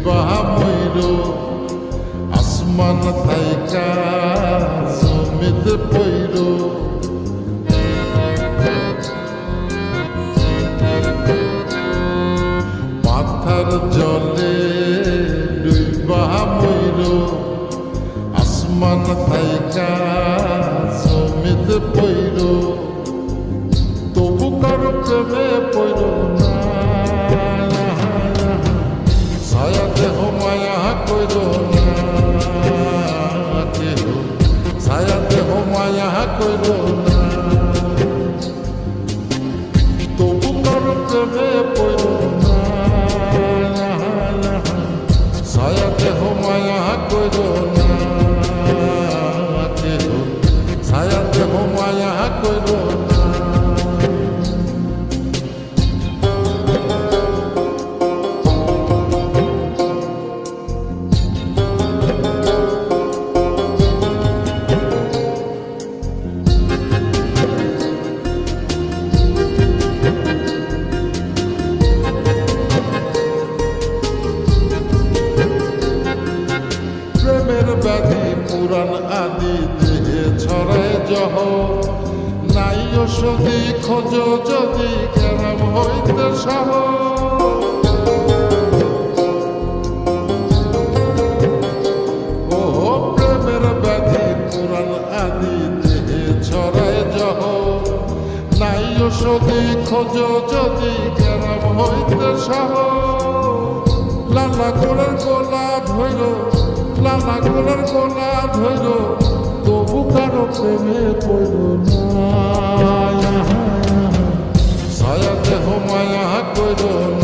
ডুইবা মইর আসমান থাইকা জমিতে পইর মাথার জলে ডুইবা মইর আসমান থাইকা জমিতে পইর তবু কারো প্রেমে পইর না ছায়া দেহ মায়া কইর না কেহ ছায়া দেহ মায়া কইর না তবু কারো প্রেমে পইর না ছায়া দেহ মায়া কইর না কেহ ছায়া দেহ মায়া কইর না ব্যাধি পুরাণ আদি দেহে ছড়ায় জহ নাই ওষুধি খোঁজ যদি কেরাম হইতে সহ ও প্রেমের ব্যাধি পুরাণ আদি দেহে ছড়ায় জহ নাই ওষুধি খোঁজ যদি কেরাম হইতে সহ লালা গোলার গোলা ধৈর লালা গোলার গোলা ধৈর তবু কারো প্রেমে পড়ল না ছায়া দেহ মায়া কইর না